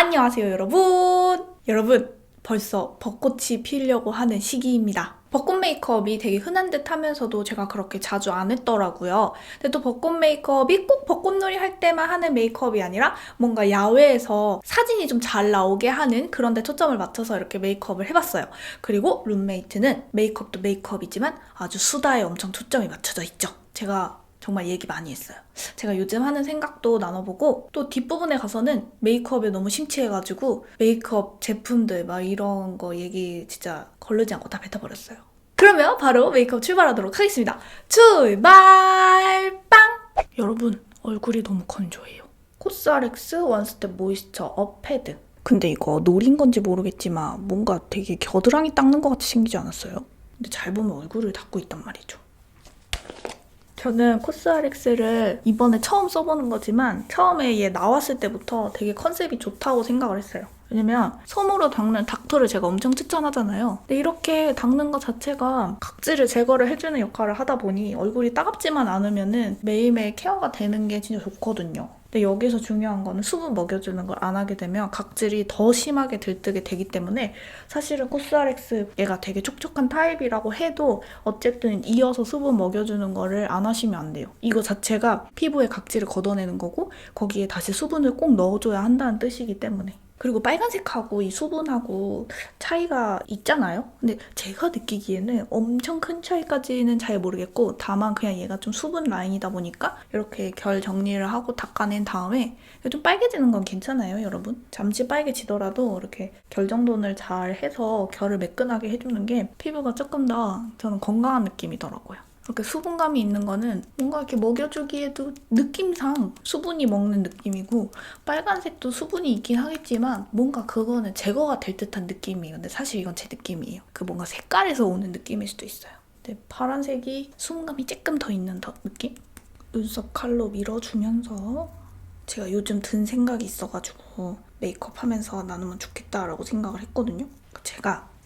안녕하세요, 여러분. 여러분, 벌써 벚꽃이 피려고 하는 시기입니다. 벚꽃 메이크업이 되게 흔한 듯 하면서도 제가 그렇게 자주 안 했더라고요. 근데 또 벚꽃 메이크업이 꼭 벚꽃놀이 할 때만 하는 메이크업이 아니라 뭔가 야외에서 사진이 좀 잘 나오게 하는 그런 데 초점을 맞춰서 이렇게 메이크업을 해봤어요. 그리고 룸메이트는 메이크업도 메이크업이지만 아주 수다에 엄청 초점이 맞춰져 있죠. 제가 정말 얘기 많이 했어요. 제가 요즘 하는 생각도 나눠보고 또 뒷부분에 가서는 메이크업에 너무 심취해가지고 메이크업 제품들 막 이런 거 얘기 진짜 거르지 않고 다 뱉어버렸어요. 그러면 바로 메이크업 출발하도록 하겠습니다. 출발! 빵! 여러분, 얼굴이 너무 건조해요. 코스알엑스 원스텝 모이스처 업 패드. 근데 이거 노린 건지 모르겠지만 뭔가 되게 겨드랑이 닦는 것 같이 생기지 않았어요? 근데 잘 보면 얼굴을 닦고 있단 말이죠. 저는 코스알엑스를 이번에 처음 써보는 거지만 처음에 얘 나왔을 때부터 되게 컨셉이 좋다고 생각을 했어요. 왜냐면 솜으로 닦는 닥터를 제가 엄청 추천하잖아요. 근데 이렇게 닦는 것 자체가 각질을 제거를 해주는 역할을 하다 보니 얼굴이 따갑지만 않으면 매일매일 케어가 되는 게 진짜 좋거든요. 근데 여기서 중요한 거는 수분 먹여주는 걸 안 하게 되면 각질이 더 심하게 들뜨게 되기 때문에 사실은 코스알엑스 얘가 되게 촉촉한 타입이라고 해도 어쨌든 이어서 수분 먹여주는 거를 안 하시면 안 돼요. 이거 자체가 피부의 각질을 걷어내는 거고 거기에 다시 수분을 꼭 넣어줘야 한다는 뜻이기 때문에. 그리고 빨간색하고 이 수분하고 차이가 있잖아요? 근데 제가 느끼기에는 엄청 큰 차이까지는 잘 모르겠고 다만 그냥 얘가 좀 수분 라인이다 보니까 이렇게 결 정리를 하고 닦아낸 다음에 좀 빨개지는 건 괜찮아요, 여러분. 잠시 빨개지더라도 이렇게 결 정돈을 잘 해서 결을 매끈하게 해주는 게 피부가 조금 더 저는 건강한 느낌이더라고요. 이렇게 수분감이 있는 거는 뭔가 이렇게 먹여주기에도 느낌상 수분이 먹는 느낌이고 빨간색도 수분이 있긴 하겠지만 뭔가 그거는 제거가 될 듯한 느낌이에요. 근데 사실 이건 제 느낌이에요. 그 뭔가 색깔에서 오는 느낌일 수도 있어요. 근데 파란색이 수분감이 조금 더 있는 느낌? 눈썹 칼로 밀어주면서 제가 요즘 든 생각이 있어가지고 메이크업 하면서 나누면 좋겠다라고 생각을 했거든요.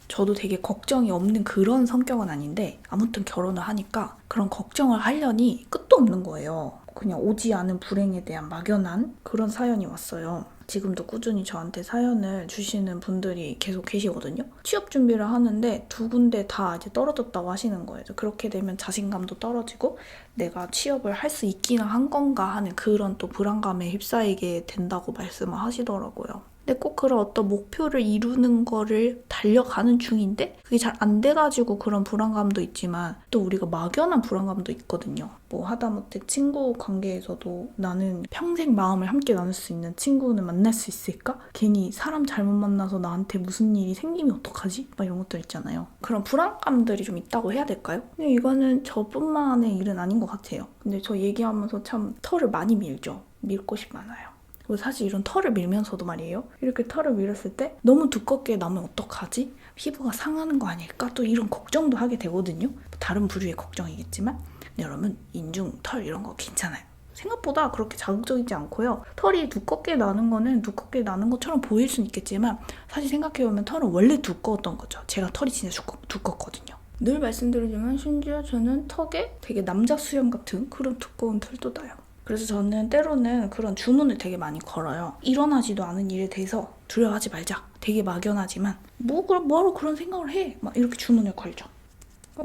저도 되게 걱정이 없는 그런 성격은 아닌데 아무튼 결혼을 하니까 그런 걱정을 하려니 끝도 없는 거예요. 그냥 오지 않은 불행에 대한 막연한 그런 사연이 왔어요. 지금도 꾸준히 저한테 사연을 주시는 분들이 계속 계시거든요. 취업 준비를 하는데 두 군데 다 이제 떨어졌다고 하시는 거예요. 그렇게 되면 자신감도 떨어지고 내가 취업을 할 수 있기나 한 건가 하는 그런 또 불안감에 휩싸이게 된다고 말씀을 하시더라고요. 근데 꼭 그런 어떤 목표를 이루는 거를 달려가는 중인데 그게 잘 안 돼가지고 그런 불안감도 있지만 또 우리가 막연한 불안감도 있거든요. 뭐 하다못해 친구 관계에서도 나는 평생 마음을 함께 나눌 수 있는 친구는 만날 수 있을까? 괜히 사람 잘못 만나서 나한테 무슨 일이 생기면 어떡하지? 막 이런 것들 있잖아요. 그런 불안감들이 좀 있다고 해야 될까요? 근데 이거는 저뿐만의 일은 아닌 것 같아요. 근데 저 얘기하면서 참 털을 많이 밀죠. 밀 곳이 많아요. 그리고 사실 이런 털을 밀면서도 말이에요. 이렇게 털을 밀었을 때 너무 두껍게 나면 어떡하지? 피부가 상하는 거 아닐까? 또 이런 걱정도 하게 되거든요. 다른 부류의 걱정이겠지만 여러분 인중, 털 이런 거 괜찮아요. 생각보다 그렇게 자극적이지 않고요. 털이 두껍게 나는 거는 두껍게 나는 것처럼 보일 수는 있겠지만 사실 생각해보면 털은 원래 두꺼웠던 거죠. 제가 털이 진짜 두껍거든요. 늘 말씀드리지만 심지어 저는 턱에 되게 남자 수염 같은 그런 두꺼운 털도 나요. 그래서 저는 때로는 그런 주문을 되게 많이 걸어요. 일어나지도 않은 일에 대해서 두려워하지 말자. 되게 막연하지만 뭐하러 그런 생각을 해? 막 이렇게 주문을 걸죠.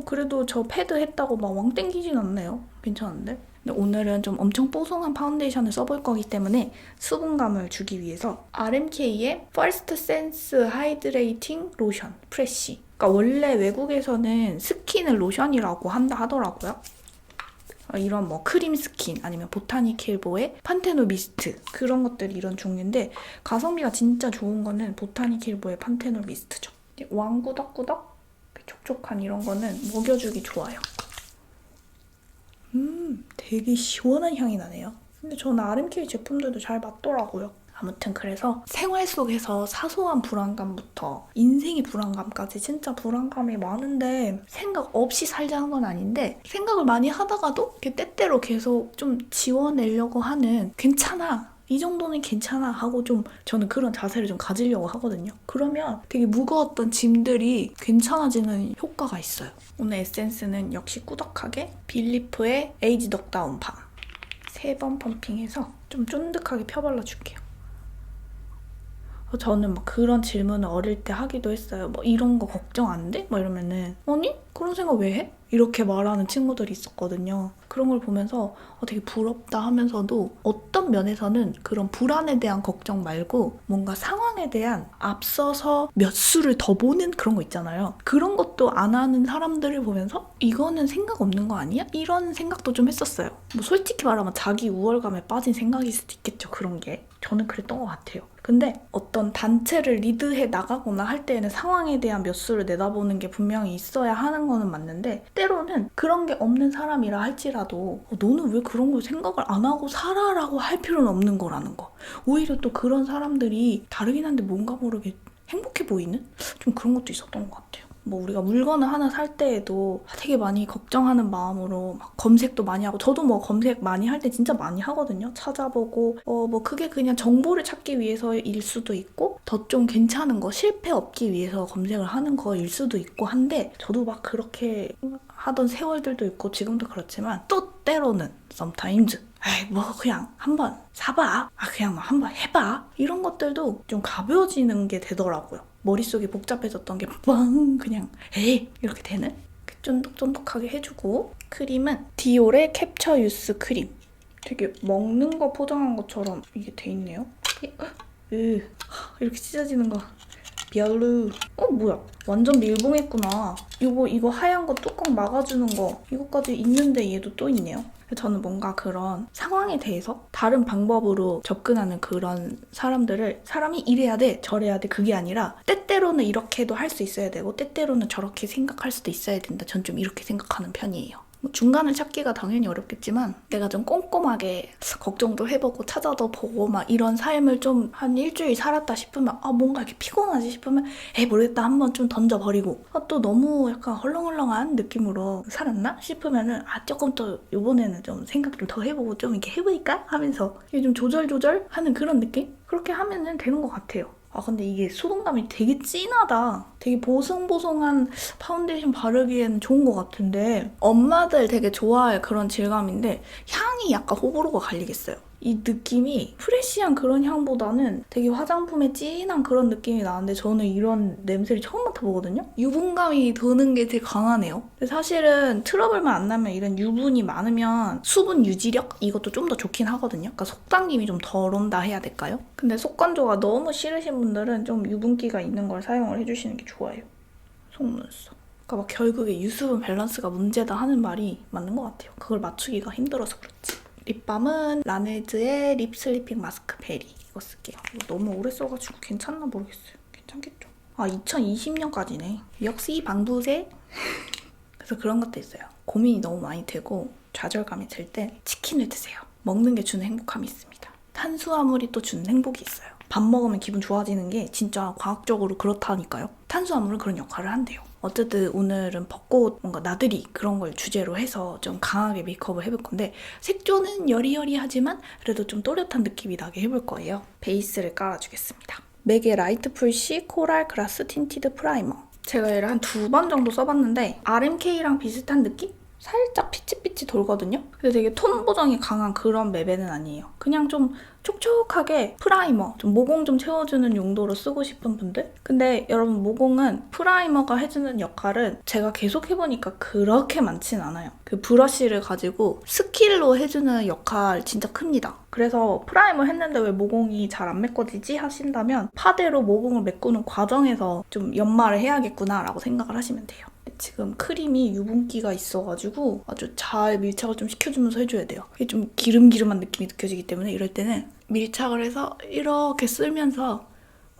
그래도 저 패드 했다고 막 왕 땡기진 않네요. 괜찮은데? 근데 오늘은 좀 엄청 뽀송한 파운데이션을 써볼 거기 때문에 수분감을 주기 위해서 RMK의 First Sense Hydrating Lotion 프레쉬. 그러니까 원래 외국에서는 스킨을 로션이라고 한다 하더라고요. 이런 뭐 크림 스킨 아니면 보타니킬보의 판테놀 미스트 그런 것들이 이런 종류인데 가성비가 진짜 좋은 거는 보타니킬보의 판테놀 미스트죠. 왕구덕구덕 촉촉한 이런 거는 먹여주기 좋아요. 되게 시원한 향이 나네요. 근데 저는 RMK 제품들도 잘 맞더라고요. 아무튼 그래서 생활 속에서 사소한 불안감부터 인생의 불안감까지 진짜 불안감이 많은데 생각 없이 살자는 건 아닌데 생각을 많이 하다가도 이렇게 때때로 계속 좀 지워내려고 하는 괜찮아. 이 정도는 괜찮아 하고 좀 저는 그런 자세를 좀 가지려고 하거든요. 그러면 되게 무거웠던 짐들이 괜찮아지는 효과가 있어요. 오늘 에센스는 역시 꾸덕하게 빌리프의 에이지 넉다운 밤 3번 펌핑해서 좀 쫀득하게 펴발라줄게요. 저는 막 그런 질문을 어릴 때 하기도 했어요. 뭐 이런 거 걱정 안 돼? 막 이러면은 아니? 그런 생각 왜 해? 이렇게 말하는 친구들이 있었거든요. 그런 걸 보면서 되게 부럽다 하면서도 어떤 면에서는 그런 불안에 대한 걱정 말고 뭔가 상황에 대한 앞서서 몇 수를 더 보는 그런 거 있잖아요. 그런 것도 안 하는 사람들을 보면서 이거는 생각 없는 거 아니야? 이런 생각도 좀 했었어요. 뭐 솔직히 말하면 자기 우월감에 빠진 생각일 수도 있겠죠. 그런 게. 저는 그랬던 것 같아요. 근데 어떤 단체를 리드해 나가거나 할 때에는 상황에 대한 몇 수를 내다보는 게 분명히 있어야 하는 거는 맞는데 때로는 그런 게 없는 사람이라 할지라도 너는 왜 그런 걸 생각을 안 하고 살아라고 할 필요는 없는 거라는 거. 오히려 또 그런 사람들이 다르긴 한데 뭔가 모르게 행복해 보이는? 좀 그런 것도 있었던 것 같아요. 뭐 우리가 물건을 하나 살 때에도 되게 많이 걱정하는 마음으로 막 검색도 많이 하고 저도 뭐 검색 많이 할 때 진짜 많이 하거든요. 찾아보고 뭐 그게 그냥 정보를 찾기 위해서일 수도 있고 더 좀 괜찮은 거 실패 없기 위해서 검색을 하는 거일 수도 있고 한데 저도 막 그렇게 하던 세월들도 있고 지금도 그렇지만 또 때로는 sometimes 에이 뭐 그냥 한번 사봐 그냥 뭐 한번 해봐 이런 것들도 좀 가벼워지는 게 되더라고요. 머릿속이 복잡해졌던 게 빵 그냥 에이 이렇게 되는 쫀득쫀득하게 해주고 크림은 디올의 캡처 유스 크림 되게 먹는 거 포장한 것처럼 이게 돼 있네요. 이렇게 찢어지는 거 별로. 뭐야 완전 밀봉했구나. 이거 하얀 거 뚜껑 막아주는 거 이거까지 있는데 얘도 또 있네요. 저는 뭔가 그런 상황에 대해서 다른 방법으로 접근하는 그런 사람이 이래야 돼 저래야 돼 그게 아니라 때때로는 이렇게도 할 수 있어야 되고 때때로는 저렇게 생각할 수도 있어야 된다. 전 좀 이렇게 생각하는 편이에요. 중간을 찾기가 당연히 어렵겠지만 내가 좀 꼼꼼하게 걱정도 해보고 찾아도 보고 막 이런 삶을 좀 한 일주일 살았다 싶으면 뭔가 이렇게 피곤하지 싶으면 모르겠다 한번 좀 던져버리고 또 너무 약간 헐렁헐렁한 느낌으로 살았나 싶으면은 조금 더 이번에는 좀 생각 좀 더 해보고 좀 이렇게 해보니까 하면서 이게 좀 조절하는 그런 느낌? 그렇게 하면은 되는 것 같아요. 근데 이게 수분감이 되게 진하다. 되게 보송보송한 파운데이션 바르기에는 좋은 것 같은데 엄마들 되게 좋아할 그런 질감인데 향이 약간 호불호가 갈리겠어요. 이 느낌이 프레쉬한 그런 향보다는 되게 화장품의 진한 그런 느낌이 나는데 저는 이런 냄새를 처음 맡아보거든요? 유분감이 도는 게 되게 강하네요. 근데 사실은 트러블만 안 나면 이런 유분이 많으면 수분 유지력? 이것도 좀 더 좋긴 하거든요. 그러니까 속당김이 좀 덜 온다 해야 될까요? 근데 속건조가 너무 싫으신 분들은 좀 유분기가 있는 걸 사용을 해주시는 게 좋아요. 속눈썹. 그러니까 막 결국에 유수분 밸런스가 문제다 하는 말이 맞는 것 같아요. 그걸 맞추기가 힘들어서 그렇지. 립밤은 라네즈의 립 슬리핑 마스크 베리 이거 쓸게요. 이거 너무 오래 써가지고 괜찮나 모르겠어요. 괜찮겠죠? 2020년까지네. 역시 방부제. 그래서 그런 것도 있어요. 고민이 너무 많이 되고 좌절감이 들 때 치킨을 드세요. 먹는 게 주는 행복감이 있습니다. 탄수화물이 또 주는 행복이 있어요. 밥 먹으면 기분 좋아지는 게 진짜 과학적으로 그렇다니까요. 탄수화물은 그런 역할을 한대요. 어쨌든 오늘은 벚꽃 뭔가 나들이 그런 걸 주제로 해서 좀 강하게 메이크업을 해볼 건데 색조는 여리여리하지만 그래도 좀 또렷한 느낌이 나게 해볼 거예요. 베이스를 깔아주겠습니다. 맥의 라이트 풀시 코랄 그라스 틴티드 프라이머. 제가 얘를 한 2번 정도 써봤는데 RMK랑 비슷한 느낌? 살짝 피치피치 돌거든요? 근데 되게 톤 보정이 강한 그런 맵에는 아니에요. 그냥 좀 촉촉하게 프라이머, 좀 모공 좀 채워주는 용도로 쓰고 싶은 분들? 근데 여러분 모공은 프라이머가 해주는 역할은 제가 계속 해보니까 그렇게 많진 않아요. 그 브러쉬를 가지고 스킬로 해주는 역할 진짜 큽니다. 그래서 프라이머 했는데 왜 모공이 잘 안 메꿔지지 하신다면 파데로 모공을 메꾸는 과정에서 좀 연마를 해야겠구나 라고 생각을 하시면 돼요. 지금 크림이 유분기가 있어가지고 아주 잘 밀착을 좀 시켜주면서 해줘야 돼요. 이게 좀 기름기름한 느낌이 느껴지기 때문에 이럴 때는 밀착을 해서 이렇게 쓸면서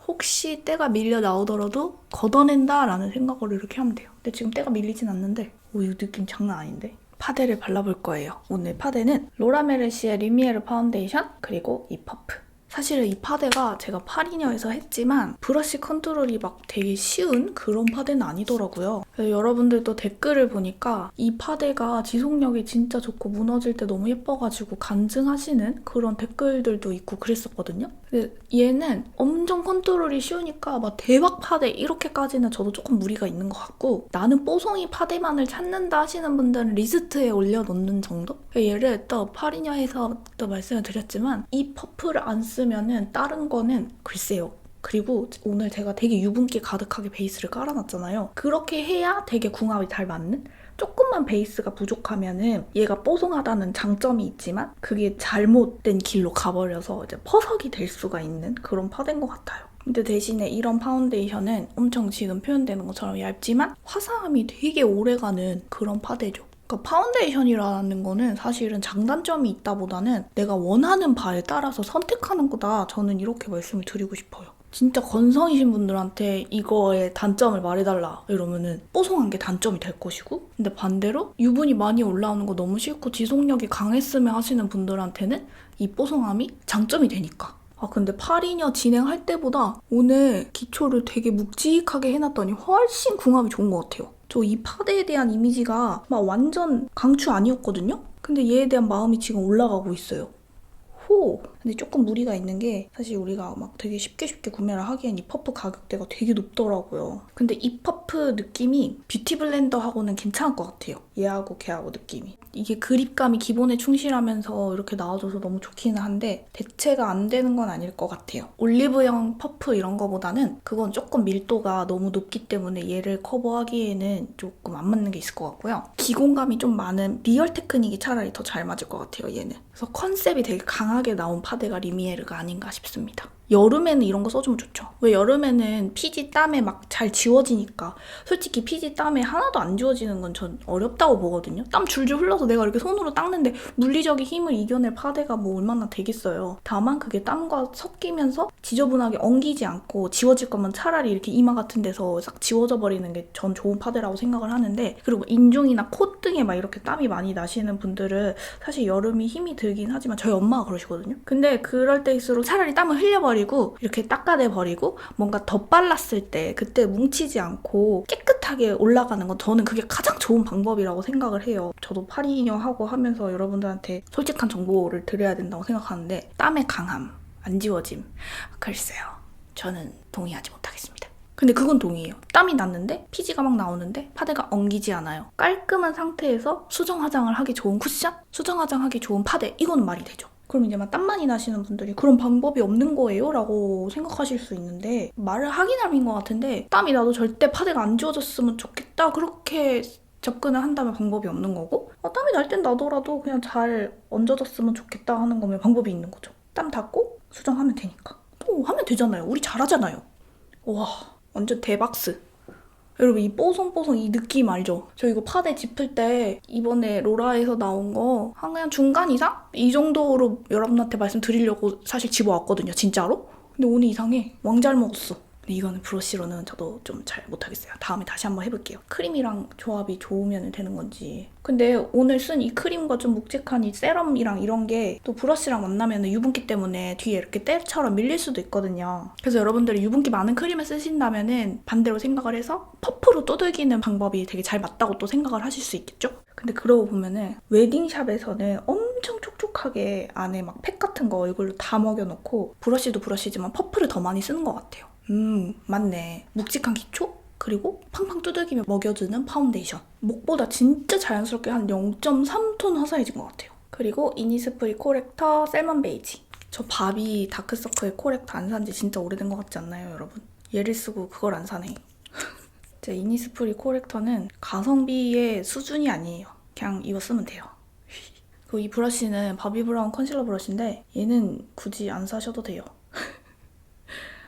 혹시 때가 밀려 나오더라도 걷어낸다라는 생각으로 이렇게 하면 돼요. 근데 지금 때가 밀리진 않는데 이 느낌 장난 아닌데? 파데를 발라볼 거예요. 오늘 파데는 로라 메르시의 리미에르 파운데이션 그리고 이 퍼프. 사실은 이 파데가 제가 파리녀에서 했지만 브러쉬 컨트롤이 막 되게 쉬운 그런 파데는 아니더라고요. 그래서 여러분들도 댓글을 보니까 이 파데가 지속력이 진짜 좋고 무너질 때 너무 예뻐가지고 간증하시는 그런 댓글들도 있고 그랬었거든요. 근데 얘는 엄청 컨트롤이 쉬우니까 막 대박 파데 이렇게까지는 저도 조금 무리가 있는 것 같고 나는 뽀송이 파데만을 찾는다 하시는 분들은 리스트에 올려놓는 정도? 얘를 또 파리녀에서 또 말씀을 드렸지만 이 퍼프를 안 쓰면은 다른 거는 글쎄요. 그리고 오늘 제가 되게 유분기 가득하게 베이스를 깔아놨잖아요. 그렇게 해야 되게 궁합이 잘 맞는? 조금만 베이스가 부족하면은 얘가 뽀송하다는 장점이 있지만 그게 잘못된 길로 가버려서 이제 퍼석이 될 수가 있는 그런 파데인 것 같아요. 근데 대신에 이런 파운데이션은 엄청 지금 표현되는 것처럼 얇지만 화사함이 되게 오래가는 그런 파데죠. 그러니까 파운데이션이라는 거는 사실은 장단점이 있다보다는 내가 원하는 바에 따라서 선택하는 거다. 저는 이렇게 말씀을 드리고 싶어요. 진짜 건성이신 분들한테 이거의 단점을 말해달라 이러면은 뽀송한 게 단점이 될 것이고, 근데 반대로 유분이 많이 올라오는 거 너무 싫고 지속력이 강했으면 하시는 분들한테는 이 뽀송함이 장점이 되니까. 근데 8이녀 진행할 때보다 오늘 기초를 되게 묵직하게 해놨더니 훨씬 궁합이 좋은 것 같아요. 저 이 파데에 대한 이미지가 막 완전 강추 아니었거든요? 근데 얘에 대한 마음이 지금 올라가고 있어요. 근데 조금 무리가 있는 게 사실 우리가 막 되게 쉽게 구매를 하기엔 이 퍼프 가격대가 되게 높더라고요. 근데 이 퍼프 느낌이 뷰티 블렌더하고는 괜찮을 것 같아요. 얘하고 걔하고 느낌이. 이게 그립감이 기본에 충실하면서 이렇게 나와줘서 너무 좋기는 한데 대체가 안 되는 건 아닐 것 같아요. 올리브영 퍼프 이런 거보다는 그건 조금 밀도가 너무 높기 때문에 얘를 커버하기에는 조금 안 맞는 게 있을 것 같고요. 기공감이 좀 많은 리얼 테크닉이 차라리 더 잘 맞을 것 같아요, 얘는. 그래서 컨셉이 되게 강하게 나온 파데가 리미에르가 아닌가 싶습니다. 여름에는 이런 거 써주면 좋죠. 왜 여름에는 피지 땀에 막 잘 지워지니까. 솔직히 피지 땀에 하나도 안 지워지는 건 전 어렵다고 보거든요. 땀 줄줄 흘러서 내가 이렇게 손으로 닦는데 물리적인 힘을 이겨낼 파데가 뭐 얼마나 되겠어요. 다만 그게 땀과 섞이면서 지저분하게 엉기지 않고 지워질 거면 차라리 이렇게 이마 같은 데서 싹 지워져 버리는 게 전 좋은 파데라고 생각을 하는데, 그리고 인중이나 콧등에 막 이렇게 땀이 많이 나시는 분들은 사실 여름이 힘이 들긴 하지만 저희 엄마가 그러시거든요. 근데 그럴 때일수록 차라리 땀을 흘려버리고 이렇게 닦아내버리고 뭔가 덧발랐을 때 그때 뭉치지 않고 깨끗하게 올라가는 건 저는 그게 가장 좋은 방법이라고 생각을 해요. 저도 파리인형 하고 하면서 여러분들한테 솔직한 정보를 드려야 된다고 생각하는데, 땀의 강함, 안 지워짐, 글쎄요. 저는 동의하지 못하겠습니다. 근데 그건 동의해요. 땀이 났는데 피지가 막 나오는데 파데가 엉기지 않아요. 깔끔한 상태에서 수정 화장을 하기 좋은 쿠션? 수정 화장하기 좋은 파데, 이건 말이 되죠. 그럼 이제 막 땀 많이 나시는 분들이 그런 방법이 없는 거예요? 라고 생각하실 수 있는데, 말을 하긴 함인 것 같은데 땀이 나도 절대 파데가 안 지워졌으면 좋겠다 그렇게 접근을 한다면 방법이 없는 거고, 땀이 날 땐 나더라도 그냥 잘 얹어졌으면 좋겠다 하는 거면 방법이 있는 거죠. 땀 닦고 수정하면 되니까. 또 하면 되잖아요. 우리 잘하잖아요. 와, 완전 대박스. 여러분 이 뽀송뽀송 이 느낌 알죠? 저 이거 파데 짚을 때 이번에 로라에서 나온 거 한 그냥 중간 이상? 이 정도로 여러분한테 말씀드리려고 사실 집어왔거든요, 진짜로. 근데 오늘 이상해. 왕 잘 먹었어. 근데 이거는 브러쉬로는 저도 좀 잘 못하겠어요. 다음에 다시 한번 해볼게요. 크림이랑 조합이 좋으면 되는 건지. 근데 오늘 쓴 이 크림과 좀 묵직한 이 세럼이랑 이런 게 또 브러쉬랑 만나면 유분기 때문에 뒤에 이렇게 때처럼 밀릴 수도 있거든요. 그래서 여러분들이 유분기 많은 크림을 쓰신다면은 반대로 생각을 해서 퍼프로 두들기는 방법이 되게 잘 맞다고 또 생각을 하실 수 있겠죠? 근데 그러고 보면은 웨딩샵에서는 엄청 촉촉하게 안에 막 팩 같은 거 얼굴로 다 먹여놓고 브러쉬도 브러쉬지만 퍼프를 더 많이 쓰는 것 같아요. 맞네. 묵직한 기초? 그리고 팡팡 두들기며 먹여주는 파운데이션. 목보다 진짜 자연스럽게 한 0.3톤 화사해진 것 같아요. 그리고 이니스프리 코렉터 셀먼 베이지. 저 바비 다크서클 코렉터 안 산지 진짜 오래된 것 같지 않나요, 여러분? 얘를 쓰고 그걸 안 사네. 제 이니스프리 코렉터는 가성비의 수준이 아니에요. 그냥 이거 쓰면 돼요. 그리고 이 브러쉬는 바비 브라운 컨실러 브러쉬인데 얘는 굳이 안 사셔도 돼요.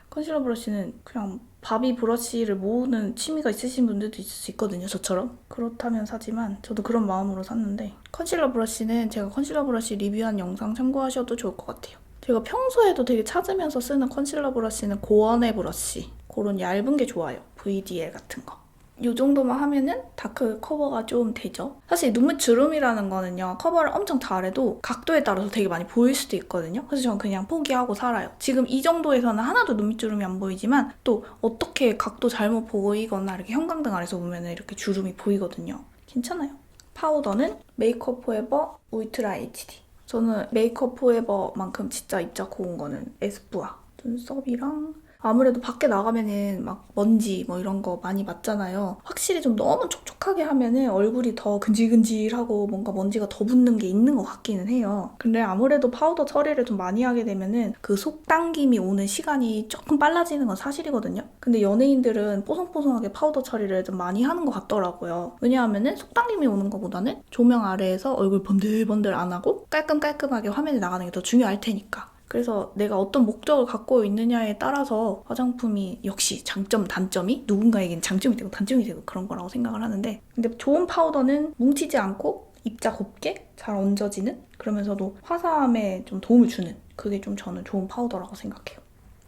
컨실러 브러쉬는 그냥 바비 브러쉬를 모으는 취미가 있으신 분들도 있을 수 있거든요, 저처럼. 그렇다면 사지만 저도 그런 마음으로 샀는데, 컨실러 브러쉬는 제가 컨실러 브러쉬 리뷰한 영상 참고하셔도 좋을 것 같아요. 제가 평소에도 되게 찾으면서 쓰는 컨실러 브러쉬는 고원의 브러쉬. 그런 얇은 게 좋아요. VDL 같은 거. 이 정도만 하면은 다크 커버가 좀 되죠. 사실 눈밑 주름이라는 거는요, 커버를 엄청 잘해도 각도에 따라서 되게 많이 보일 수도 있거든요. 그래서 저는 그냥 포기하고 살아요. 지금 이 정도에서는 하나도 눈밑 주름이 안 보이지만 또 어떻게 각도 잘못 보이거나 이렇게 형광등 아래서 보면 이렇게 주름이 보이거든요. 괜찮아요. 파우더는 메이크업 포에버 울트라 HD. 저는 메이크업 포에버만큼 진짜 입자 고운 거는 에스쁘아 눈썹이랑 아무래도 밖에 나가면은 막 먼지 뭐 이런 거 많이 맞잖아요. 확실히 좀 너무 촉촉하게 하면은 얼굴이 더 근질근질하고 뭔가 먼지가 더 붙는 게 있는 것 같기는 해요. 근데 아무래도 파우더 처리를 좀 많이 하게 되면은 그 속당김이 오는 시간이 조금 빨라지는 건 사실이거든요. 근데 연예인들은 뽀송뽀송하게 파우더 처리를 좀 많이 하는 것 같더라고요. 왜냐하면은 속당김이 오는 것보다는 조명 아래에서 얼굴 번들번들 안 하고 깔끔깔끔하게 화면에 나가는 게 더 중요할 테니까. 그래서 내가 어떤 목적을 갖고 있느냐에 따라서 화장품이 역시 장점, 단점이 누군가에겐 장점이 되고 단점이 되고 그런 거라고 생각을 하는데, 근데 좋은 파우더는 뭉치지 않고 입자 곱게 잘 얹어지는, 그러면서도 화사함에 좀 도움을 주는, 그게 좀 저는 좋은 파우더라고 생각해요.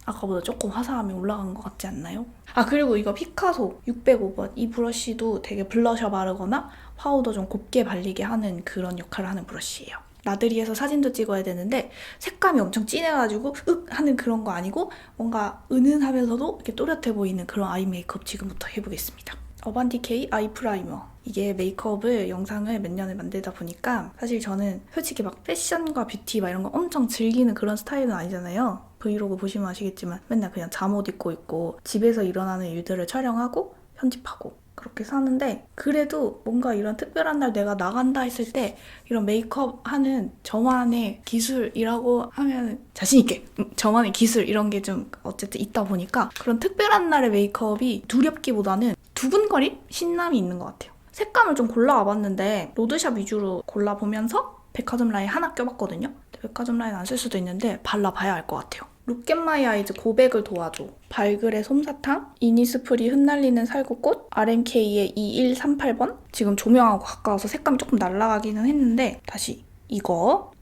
아까보다 조금 화사함이 올라간 것 같지 않나요? 아, 그리고 이거 피카소 605번 이 브러쉬도 되게 블러셔 바르거나 파우더 좀 곱게 발리게 하는 그런 역할을 하는 브러쉬예요. 나들이에서 사진도 찍어야 되는데 색감이 엄청 진해가지고 윽 하는 그런 거 아니고 뭔가 은은하면서도 이렇게 또렷해 보이는 그런 아이 메이크업 지금부터 해보겠습니다. 어반디케이 아이 프라이머. 이게 메이크업을 영상을 몇 년을 만들다 보니까 사실 저는 솔직히 막 패션과 뷰티 막 이런 거 엄청 즐기는 그런 스타일은 아니잖아요. 브이로그 보시면 아시겠지만 맨날 그냥 잠옷 입고 있고 집에서 일어나는 일들을 촬영하고 편집하고 그렇게 사는데, 그래도 뭔가 이런 특별한 날 내가 나간다 했을 때 이런 메이크업 하는 저만의 기술이라고 하면 자신있게 저만의 기술 이런 게 좀 어쨌든 있다 보니까 그런 특별한 날의 메이크업이 두렵기보다는 두근거림? 신남이 있는 것 같아요. 색감을 좀 골라와봤는데 로드샵 위주로 골라보면서 백화점 라인 하나 껴봤거든요. 백화점 라인 안 쓸 수도 있는데 발라봐야 알 것 같아요. 룩앤마이 아이즈 고백을 도와줘, 발그레 솜사탕, 이니스프리 흩날리는 살구꽃, RMK의 2138번. 지금 조명하고 가까워서 색감이 조금 날아가기는 했는데 다시 이거,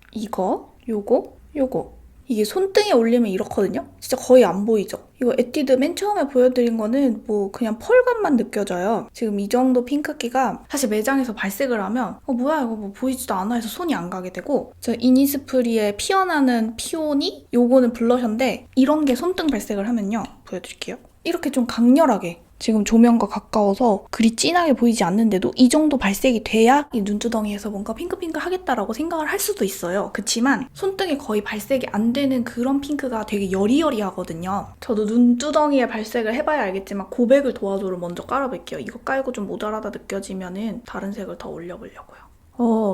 요거. 이게 손등에 올리면 이렇거든요? 진짜 거의 안 보이죠? 이거 에뛰드 맨 처음에 보여드린 거는 뭐 그냥 펄감만 느껴져요. 지금 이 정도 핑크기가 사실 매장에서 발색을 하면 뭐야 이거 뭐 보이지도 않아 해서 손이 안 가게 되고, 저 이니스프리의 피어나는 피오니? 요거는 블러셔인데 이런 게 손등 발색을 하면요. 보여드릴게요. 이렇게 좀 강렬하게, 지금 조명과 가까워서 그리 진하게 보이지 않는데도 이 정도 발색이 돼야 이 눈두덩이에서 뭔가 핑크핑크 하겠다라고 생각을 할 수도 있어요. 그치만 손등에 거의 발색이 안 되는 그런 핑크가 되게 여리여리하거든요. 저도 눈두덩이에 발색을 해봐야 알겠지만 고백을 도와줘를 먼저 깔아볼게요. 이거 깔고 좀 모자라다 느껴지면은 다른 색을 더 올려보려고요.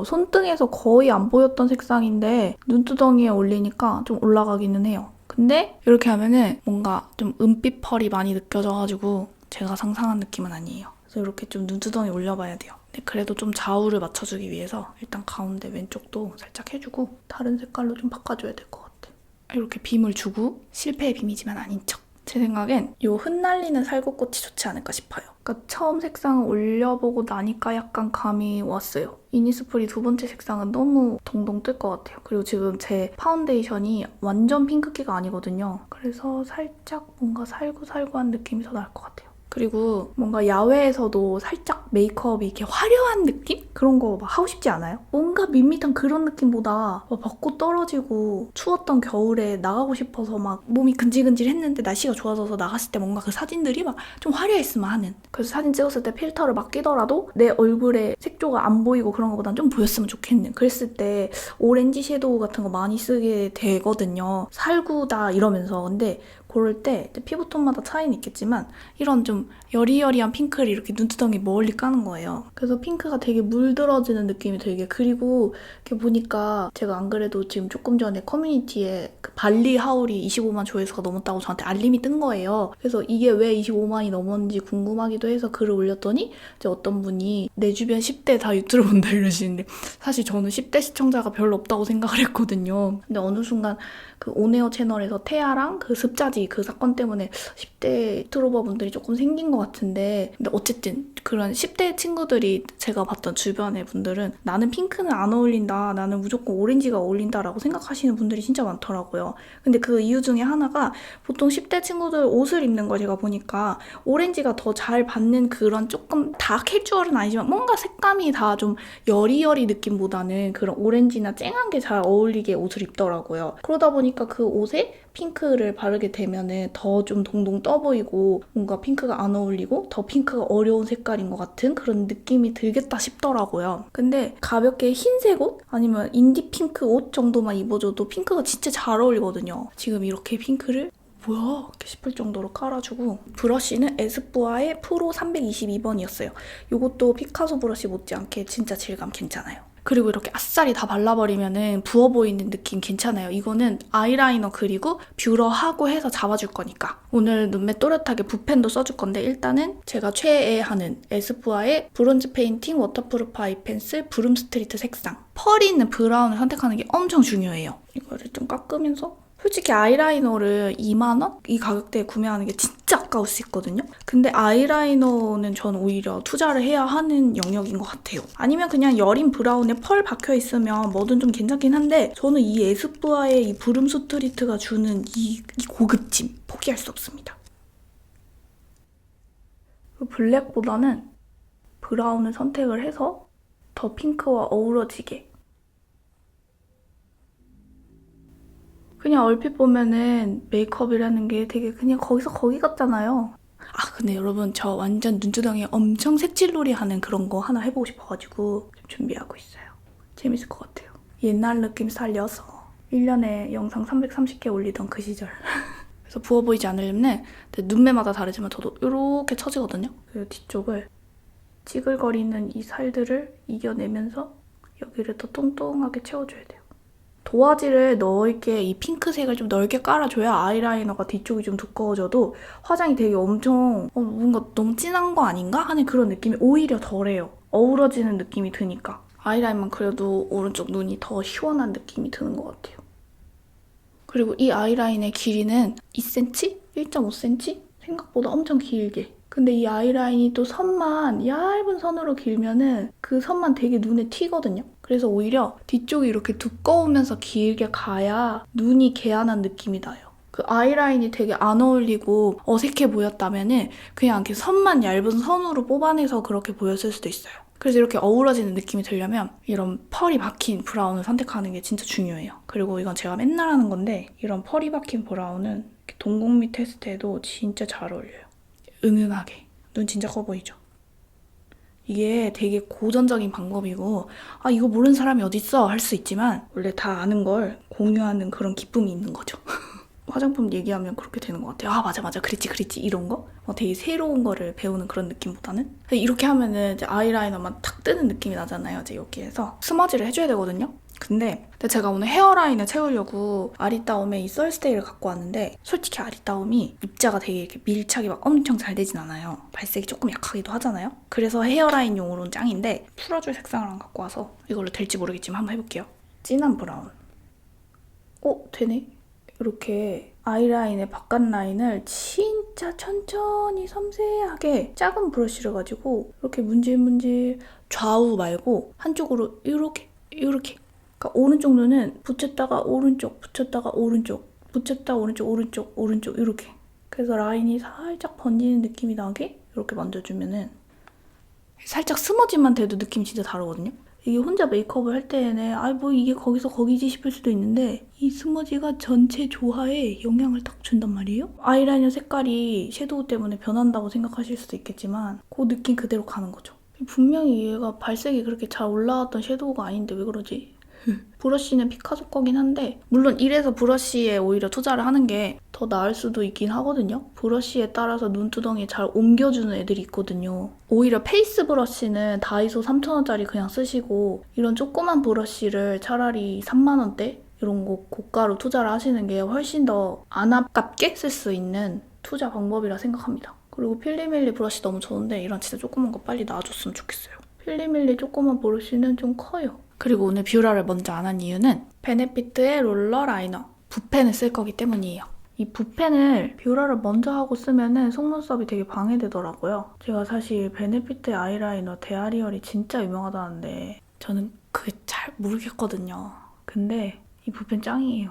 손등에서 거의 안 보였던 색상인데 눈두덩이에 올리니까 좀 올라가기는 해요. 근데 이렇게 하면은 뭔가 좀 은빛 펄이 많이 느껴져가지고 제가 상상한 느낌은 아니에요. 그래서 이렇게 좀 눈두덩이 올려봐야 돼요. 근데 그래도 좀 좌우를 맞춰주기 위해서 일단 가운데 왼쪽도 살짝 해주고 다른 색깔로 좀 바꿔줘야 될 것 같아. 이렇게 빔을 주고 실패의 빔이지만 아닌 척. 제 생각엔 이 흩날리는 살구꽃이 좋지 않을까 싶어요. 그러니까 처음 색상을 올려보고 나니까 약간 감이 왔어요. 이니스프리 두 번째 색상은 너무 동동 뜰 것 같아요. 그리고 지금 제 파운데이션이 완전 핑크기가 아니거든요. 그래서 살짝 뭔가 살구살구한 느낌이 더 날 것 같아요. 그리고 뭔가 야외에서도 살짝 메이크업이 이렇게 화려한 느낌? 그런 거 막 하고 싶지 않아요? 뭔가 밋밋한 그런 느낌보다 막 벚꽃 떨어지고 추웠던 겨울에 나가고 싶어서 막 몸이 근질근질했는데 날씨가 좋아져서 나갔을 때 뭔가 그 사진들이 막 좀 화려했으면 하는. 그래서 사진 찍었을 때 필터를 막 끼더라도 내 얼굴에 색조가 안 보이고 그런 것보단 좀 보였으면 좋겠는. 그랬을 때 오렌지 섀도우 같은 거 많이 쓰게 되거든요. 살구다 이러면서. 근데 그럴 때 피부톤마다 차이는 있겠지만 이런 좀 여리여리한 핑크를 이렇게 눈두덩이 멀리 까는 거예요. 그래서 핑크가 되게 물들어지는 느낌이 들게. 그리고 이렇게 보니까 제가 안 그래도 지금 조금 전에 커뮤니티에 그 발리 하울이 25만 조회수가 넘었다고 저한테 알림이 뜬 거예요. 그래서 이게 왜 25만이 넘었는지 궁금하기도 해서 글을 올렸더니 이제 어떤 분이 내 주변 10대 다 유튜브 본다 이러시는데, 사실 저는 10대 시청자가 별로 없다고 생각을 했거든요. 근데 어느 순간 그 온에어 채널에서 태아랑 그 습자지 그 사건 때문에 10대 유튜버 분들이 조금 생긴 것 같은데, 근데 어쨌든 그런 10대 친구들이, 제가 봤던 주변의 분들은 나는 핑크는 안 어울린다, 나는 무조건 오렌지가 어울린다라고 생각하시는 분들이 진짜 많더라고요. 근데 그 이유 중에 하나가 보통 10대 친구들 옷을 입는 걸 제가 보니까 오렌지가 더 잘 받는 그런 조금 다 캐주얼은 아니지만 뭔가 색감이 다 좀 여리여리 느낌보다는 그런 오렌지나 쨍한 게 잘 어울리게 옷을 입더라고요. 그러다 보니까 그 옷에 핑크를 바르게 되면은 더 좀 동동 떠 보이고 뭔가 핑크가 안 어울리고 더 핑크가 어려운 색깔인 것 같은 그런 느낌이 들겠다 싶더라고요. 근데 가볍게 흰색 옷? 아니면 인디 핑크 옷 정도만 입어줘도 핑크가 진짜 잘 어울리거든요. 지금 이렇게 핑크를 뭐야? 이렇게 싶을 정도로 깔아주고 브러쉬는 에스쁘아의 프로 322번이었어요. 이것도 피카소 브러쉬 못지않게 진짜 질감 괜찮아요. 그리고 이렇게 아싸리 다 발라버리면은 부어 보이는 느낌 괜찮아요. 이거는 아이라이너 그리고 뷰러하고 해서 잡아줄 거니까. 오늘 눈매 또렷하게 붓펜도 써줄 건데 일단은 제가 최애하는 에스쁘아의 브론즈 페인팅 워터프루프 아이 펜슬 브룸 스트리트 색상. 펄이 있는 브라운을 선택하는 게 엄청 중요해요. 이거를 좀 깎으면서 솔직히 아이라이너를 2만 원? 이 가격대에 구매하는 게 진짜 아까울 수 있거든요? 근데 아이라이너는 저는 오히려 투자를 해야 하는 영역인 것 같아요. 아니면 그냥 여린 브라운에 펄 박혀있으면 뭐든 좀 괜찮긴 한데 저는 이 에스쁘아의 이 브룸 스트리트가 주는 이 고급짐 포기할 수 없습니다. 블랙보다는 브라운을 선택을 해서 더 핑크와 어우러지게 그냥 얼핏 보면은 메이크업이라는 게 되게 그냥 거기서 거기 같잖아요. 아 근데 여러분 저 완전 눈두덩이에 엄청 색칠놀이 하는 그런 거 하나 해보고 싶어가지고 좀 준비하고 있어요. 재밌을 것 같아요. 옛날 느낌 살려서 1년에 영상 330개 올리던 그 시절. 그래서 부어 보이지 않으려면 눈매마다 다르지만 저도 이렇게 처지거든요. 그리고 뒤쪽을 찌글거리는 이 살들을 이겨내면서 여기를 더 똥똥하게 채워줘야 돼요. 도화지를 넓게 이 핑크색을 좀 넓게 깔아줘야 아이라이너가 뒤쪽이 좀 두꺼워져도 화장이 되게 엄청 뭔가 너무 진한 거 아닌가 하는 그런 느낌이 오히려 덜해요. 어우러지는 느낌이 드니까. 아이라인만 그려도 오른쪽 눈이 더 시원한 느낌이 드는 것 같아요. 그리고 이 아이라인의 길이는 2cm? 1.5cm? 생각보다 엄청 길게. 근데 이 아이라인이 또 선만 얇은 선으로 길면은 그 선만 되게 눈에 튀거든요. 그래서 오히려 뒤쪽이 이렇게 두꺼우면서 길게 가야 눈이 개안한 느낌이 나요. 그 아이라인이 되게 안 어울리고 어색해 보였다면은 그냥 이렇게 선만 얇은 선으로 뽑아내서 그렇게 보였을 수도 있어요. 그래서 이렇게 어우러지는 느낌이 들려면 이런 펄이 박힌 브라운을 선택하는 게 진짜 중요해요. 그리고 이건 제가 맨날 하는 건데 이런 펄이 박힌 브라운은 동공미 테스트에도 진짜 잘 어울려요. 은은하게. 눈 진짜 커 보이죠? 이게 되게 고전적인 방법이고 아 이거 모르는 사람이 어딨어 할 수 있지만 원래 다 아는 걸 공유하는 그런 기쁨이 있는 거죠. 화장품 얘기하면 그렇게 되는 것 같아요. 아 맞아 그랬지 이런 거? 되게 새로운 거를 배우는 그런 느낌보다는 이렇게 하면은 이제 아이라이너만 탁 뜨는 느낌이 나잖아요. 이제 여기에서 스머지를 해줘야 되거든요. 근데 제가 오늘 헤어라인을 채우려고 아리따움의 이 썰스테이를 갖고 왔는데 솔직히 아리따움이 입자가 되게 이렇게 밀착이 막 엄청 잘 되진 않아요. 발색이 조금 약하기도 하잖아요. 그래서 헤어라인용으로는 짱인데 풀어줄 색상을 안 갖고 와서 이걸로 될지 모르겠지만 한번 해볼게요. 진한 브라운. 되네. 이렇게 아이라인의 바깥 라인을 진짜 천천히 섬세하게 작은 브러쉬를 가지고 이렇게 문질문질 좌우 말고 한쪽으로 이렇게 그러니까 오른쪽 눈은 붙였다가 오른쪽, 붙였다가 오른쪽, 붙였다 오른쪽 이렇게. 그래서 라인이 살짝 번지는 느낌이 나게 이렇게 만져주면은 살짝 스머지만 돼도 느낌이 진짜 다르거든요. 이게 혼자 메이크업을 할 때에는 뭐 이게 거기서 거기지 싶을 수도 있는데 이 스머지가 전체 조화에 영향을 딱 준단 말이에요. 아이라이너 색깔이 섀도우 때문에 변한다고 생각하실 수도 있겠지만 그 느낌 그대로 가는 거죠. 분명히 얘가 발색이 그렇게 잘 올라왔던 섀도우가 아닌데 왜 그러지? 브러쉬는 피카소 거긴 한데 물론 이래서 브러쉬에 오히려 투자를 하는 게 더 나을 수도 있긴 하거든요. 브러쉬에 따라서 눈두덩이에 잘 옮겨주는 애들이 있거든요. 오히려 페이스 브러쉬는 다이소 3,000원짜리 그냥 쓰시고 이런 조그만 브러쉬를 차라리 3만 원대 이런 거 고가로 투자를 하시는 게 훨씬 더 안 아깝게 쓸 수 있는 투자 방법이라 생각합니다. 그리고 필리밀리 브러쉬 너무 좋은데 이런 진짜 조그만 거 빨리 나와줬으면 좋겠어요. 필리밀리 조그만 브러쉬는 좀 커요. 그리고 오늘 뷰러를 먼저 안 한 이유는 베네피트의 롤러 라이너 붓펜을 쓸 거기 때문이에요. 이 붓펜을 뷰러를 먼저 하고 쓰면은 속눈썹이 되게 방해되더라고요. 제가 사실 베네피트 아이라이너 데아리얼이 진짜 유명하다는데 저는 그게 잘 모르겠거든요. 근데 이 붓펜 짱이에요.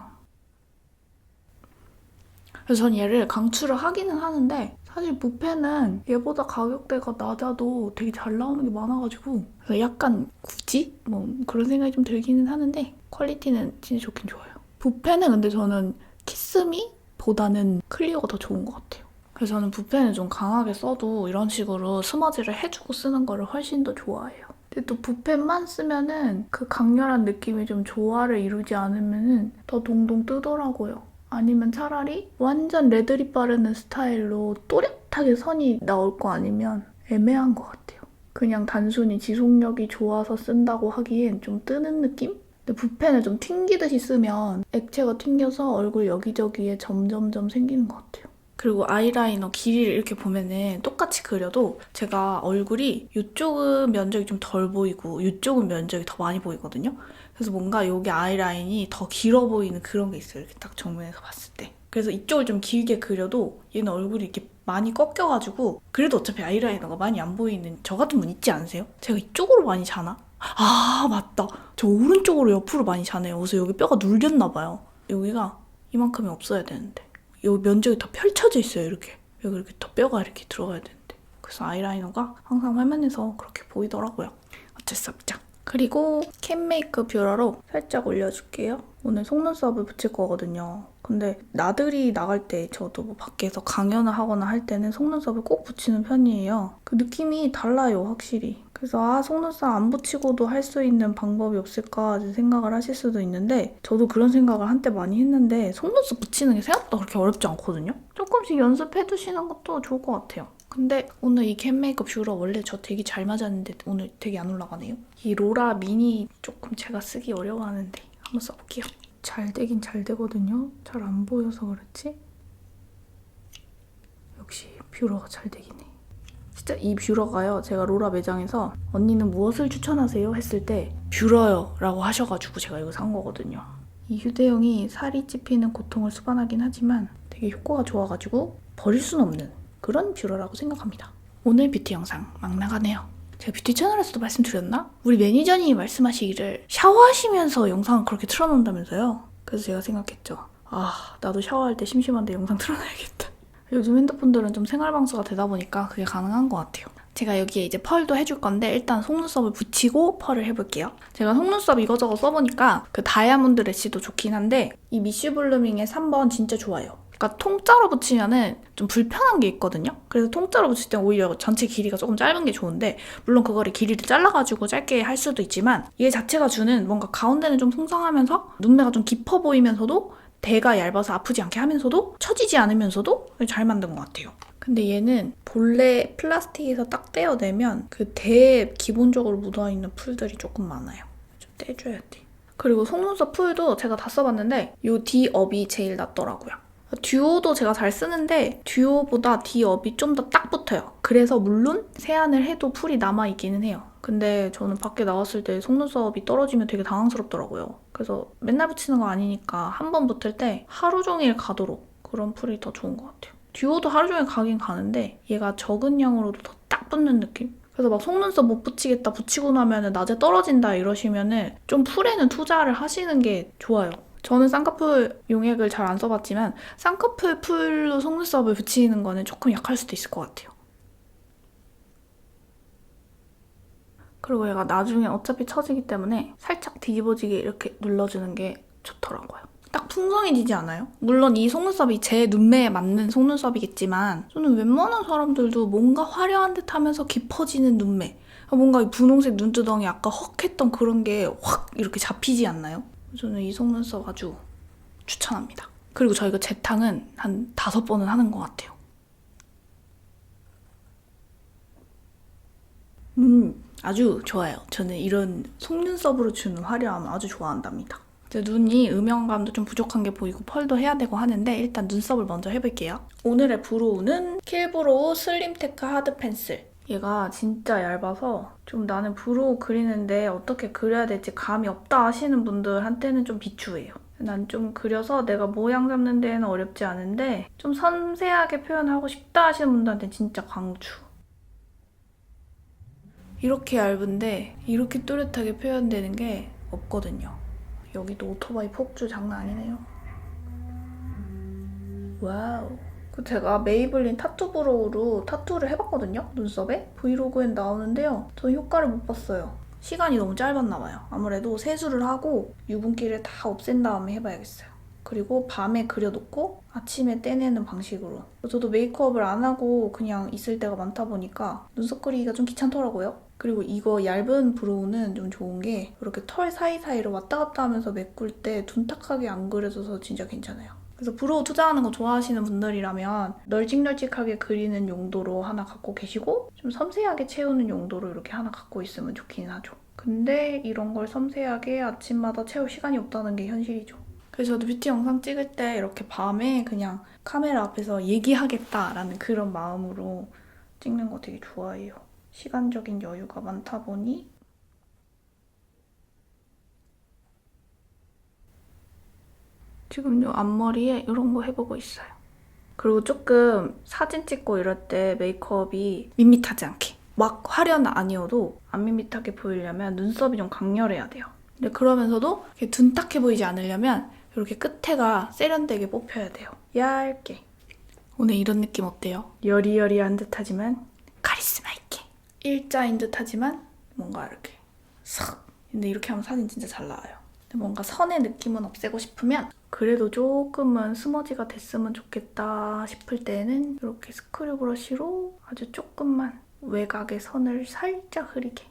그래서 전 얘를 강추를 하기는 하는데 사실 붓펜은 얘보다 가격대가 낮아도 되게 잘 나오는 게 많아가지고 그래서 약간 굳이? 그런 생각이 좀 들기는 하는데 퀄리티는 진짜 좋긴 좋아요. 붓펜은 근데 저는 키스미보다는 클리어가 더 좋은 것 같아요. 그래서 저는 붓펜을 좀 강하게 써도 이런 식으로 스머지를 해주고 쓰는 거를 훨씬 더 좋아해요. 근데 또 붓펜만 쓰면은 그 강렬한 느낌이 좀 조화를 이루지 않으면은 더 동동 뜨더라고요. 아니면 차라리 완전 레드립 바르는 스타일로 또렷하게 선이 나올 거 아니면 애매한 것 같아요. 그냥 단순히 지속력이 좋아서 쓴다고 하기엔 좀 뜨는 느낌? 근데 붓펜을 좀 튕기듯이 쓰면 액체가 튕겨서 얼굴 여기저기에 점점점 생기는 것 같아요. 그리고 아이라이너 길이를 이렇게 보면은 똑같이 그려도 제가 얼굴이 이쪽은 면적이 좀 덜 보이고 이쪽은 면적이 더 많이 보이거든요. 그래서 뭔가 여기 아이라인이 더 길어 보이는 그런 게 있어요. 이렇게 딱 정면에서 봤을 때. 그래서 이쪽을 좀 길게 그려도 얘는 얼굴이 이렇게 많이 꺾여가지고 그래도 어차피 아이라이너가 많이 안 보이는 저 같은 분 있지 않으세요? 제가 이쪽으로 많이 자나? 아 맞다. 저 오른쪽으로 옆으로 많이 자네요. 그래서 여기 뼈가 눌렸나 봐요. 여기가 이만큼이 없어야 되는데 여기 면적이 더 펼쳐져 있어요. 이렇게 여기 이렇게 더 뼈가 이렇게 들어가야 되는데 그래서 아이라이너가 항상 화면에서 그렇게 보이더라고요. 어쩔 수 없죠. 그리고 캔메이크 뷰러로 살짝 올려줄게요. 오늘 속눈썹을 붙일 거거든요. 근데 나들이 나갈 때 저도 뭐 밖에서 강연을 하거나 할 때는 속눈썹을 꼭 붙이는 편이에요. 그 느낌이 달라요, 확실히. 그래서 속눈썹 안 붙이고도 할 수 있는 방법이 없을까 생각을 하실 수도 있는데 저도 그런 생각을 한때 많이 했는데 속눈썹 붙이는 게 생각보다 그렇게 어렵지 않거든요? 조금씩 연습해두시는 것도 좋을 것 같아요. 근데 오늘 이 캔 메이크업 뷰러 원래 저 되게 잘 맞았는데 오늘 되게 안 올라가네요. 이 로라 미니 조금 제가 쓰기 어려워하는데 한번 써볼게요. 잘 되긴 잘 되거든요. 잘 안 보여서 그렇지? 역시 뷰러가 잘 되긴 해. 진짜 이 뷰러가요. 제가 로라 매장에서 언니는 무엇을 추천하세요? 했을 때 뷰러요 라고 하셔가지고 제가 이거 산 거거든요. 이 휴대용이 살이 찝히는 고통을 수반하긴 하지만 되게 효과가 좋아가지고 버릴 순 없는 그런 뷰러라고 생각합니다. 오늘 뷰티 영상 막 나가네요. 제가 뷰티 채널에서도 말씀드렸나? 우리 매니저님이 말씀하시기를 샤워하시면서 영상을 그렇게 틀어놓는다면서요. 그래서 제가 생각했죠. 아, 나도 샤워할 때 심심한데 영상 틀어놔야겠다. 요즘 핸드폰들은 좀 생활방수가 되다 보니까 그게 가능한 것 같아요. 제가 여기에 이제 펄도 해줄 건데 일단 속눈썹을 붙이고 펄을 해볼게요. 제가 속눈썹 이거저거 써보니까 그 다이아몬드 래쉬도 좋긴 한데 이 미쉬 블루밍의 3번 진짜 좋아요. 그러니까 통짜로 붙이면은 좀 불편한 게 있거든요. 그래서 통짜로 붙일 땐 오히려 전체 길이가 조금 짧은 게 좋은데 물론 그거를 길이를 잘라가지고 짧게 할 수도 있지만 얘 자체가 주는 뭔가 가운데는 좀 풍성하면서 눈매가 좀 깊어 보이면서도 대가 얇아서 아프지 않게 하면서도 처지지 않으면서도 잘 만든 것 같아요. 근데 얘는 본래 플라스틱에서 딱 떼어내면 그 대에 기본적으로 묻어있는 풀들이 조금 많아요. 좀 떼줘야 돼. 그리고 속눈썹 풀도 제가 다 써봤는데 이 디업이 제일 낫더라고요. 듀오도 제가 잘 쓰는데 듀오보다 디업이 좀 더 딱 붙어요. 그래서 물론 세안을 해도 풀이 남아있기는 해요. 근데 저는 밖에 나왔을 때 속눈썹이 떨어지면 되게 당황스럽더라고요. 그래서 맨날 붙이는 거 아니니까 한 번 붙을 때 하루 종일 가도록 그런 풀이 더 좋은 것 같아요. 듀오도 하루 종일 가긴 가는데 얘가 적은 양으로도 더 딱 붙는 느낌? 그래서 막 속눈썹 못 붙이겠다, 붙이고 나면 낮에 떨어진다 이러시면은 좀 풀에는 투자를 하시는 게 좋아요. 저는 쌍꺼풀 용액을 잘 안 써봤지만 쌍꺼풀 풀로 속눈썹을 붙이는 거는 조금 약할 수도 있을 것 같아요. 그리고 얘가 나중에 어차피 처지기 때문에 살짝 뒤집어지게 이렇게 눌러주는 게 좋더라고요. 딱 풍성해지지 않아요? 물론 이 속눈썹이 제 눈매에 맞는 속눈썹이겠지만 저는 웬만한 사람들도 뭔가 화려한 듯 하면서 깊어지는 눈매 뭔가 이 분홍색 눈두덩이 아까 헉했던 그런 게 확 이렇게 잡히지 않나요? 저는 이 속눈썹 아주 추천합니다. 그리고 저희가 재탕은 한 5번은 하는 것 같아요. 아주 좋아요. 저는 이런 속눈썹으로 주는 화려함을 아주 좋아한답니다. 제 눈이 음영감도 좀 부족한 게 보이고 펄도 해야 되고 하는데 일단 눈썹을 먼저 해볼게요. 오늘의 브로우는 킬브로우 슬림테크 하드 펜슬. 얘가 진짜 얇아서 좀 나는 브로우 그리는데 어떻게 그려야 될지 감이 없다 하시는 분들한테는 좀 비추해요. 난 좀 그려서 내가 모양 잡는 데에는 어렵지 않은데 좀 섬세하게 표현하고 싶다 하시는 분들한테는 진짜 강추. 이렇게 얇은데 이렇게 또렷하게 표현되는 게 없거든요. 여기도 오토바이 폭주 장난 아니네요. 와우. 제가 메이블린 타투 브로우로 타투를 해봤거든요, 눈썹에. 브이로그엔 나오는데요. 저 효과를 못 봤어요. 시간이 너무 짧았나 봐요. 아무래도 세수를 하고 유분기를 다 없앤 다음에 해봐야겠어요. 그리고 밤에 그려놓고 아침에 떼내는 방식으로. 저도 메이크업을 안 하고 그냥 있을 때가 많다 보니까 눈썹 그리기가 좀 귀찮더라고요. 그리고 이거 얇은 브로우는 좀 좋은 게 이렇게 털 사이사이로 왔다 갔다 하면서 메꿀 때 둔탁하게 안 그려져서 진짜 괜찮아요. 그래서 브로우 투자하는 거 좋아하시는 분들이라면 널찍널찍하게 그리는 용도로 하나 갖고 계시고 좀 섬세하게 채우는 용도로 이렇게 하나 갖고 있으면 좋긴 하죠. 근데 이런 걸 섬세하게 아침마다 채울 시간이 없다는 게 현실이죠. 그래서 저도 뷰티 영상 찍을 때 이렇게 밤에 그냥 카메라 앞에서 얘기하겠다라는 그런 마음으로 찍는 거 되게 좋아해요. 시간적인 여유가 많다 보니 지금 요 앞머리에 이런 거 해보고 있어요. 그리고 조금 사진 찍고 이럴 때 메이크업이 밋밋하지 않게 막 화려는 아니어도 안 밋밋하게 보이려면 눈썹이 좀 강렬해야 돼요. 근데 그러면서도 이렇게 둔탁해 보이지 않으려면 이렇게 끝에가 세련되게 뽑혀야 돼요. 얇게. 오늘 이런 느낌 어때요? 여리여리한 듯하지만 카리스마 있게. 일자인 듯하지만 뭔가 이렇게 싹. 근데 이렇게 하면 사진 진짜 잘 나와요. 근데 뭔가 선의 느낌은 없애고 싶으면 그래도 조금은 스머지가 됐으면 좋겠다 싶을 때는 이렇게 스크류 브러쉬로 아주 조금만 외곽의 선을 살짝 흐리게.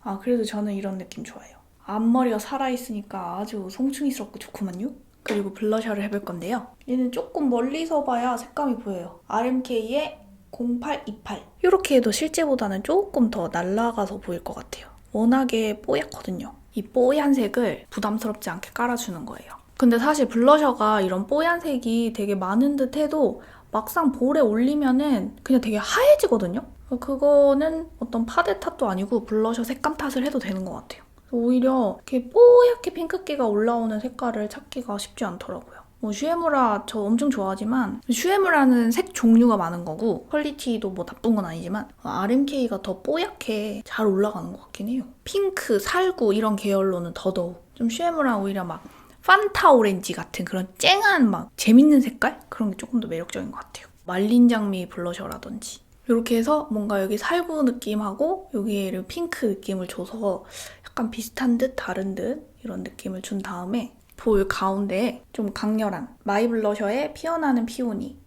아, 그래도 저는 이런 느낌 좋아해요. 앞머리가 살아있으니까 아주 송충이스럽고 좋구만요. 그리고 블러셔를 해볼 건데요. 얘는 조금 멀리서 봐야 색감이 보여요. RMK의 0828. 이렇게 해도 실제보다는 조금 더 날아가서 보일 것 같아요. 워낙에 뽀얗거든요. 이 뽀얀 색을 부담스럽지 않게 깔아주는 거예요. 근데 사실 블러셔가 이런 뽀얀 색이 되게 많은 듯 해도 막상 볼에 올리면은 그냥 되게 하얘지거든요? 그거는 어떤 파데 탓도 아니고 블러셔 색감 탓을 해도 되는 것 같아요. 오히려 이렇게 뽀얗게 핑크기가 올라오는 색깔을 찾기가 쉽지 않더라고요. 뭐 슈에무라 저 엄청 좋아하지만 슈에무라는 색 종류가 많은 거고 퀄리티도 뭐 나쁜 건 아니지만 RMK가 더 뽀얗게 잘 올라가는 것 같긴 해요. 핑크, 살구 이런 계열로는 더더욱. 좀 슈에무라는 오히려 막 판타 오렌지 같은 그런 쨍한 막 재밌는 색깔? 그런 게 조금 더 매력적인 것 같아요. 말린 장미 블러셔라든지. 이렇게 해서 뭔가 여기 살구 느낌하고 여기에 핑크 느낌을 줘서 약간 비슷한 듯 다른 듯 이런 느낌을 준 다음에 볼 가운데에 좀 강렬한 마이 블러셔의 피어나는 피오니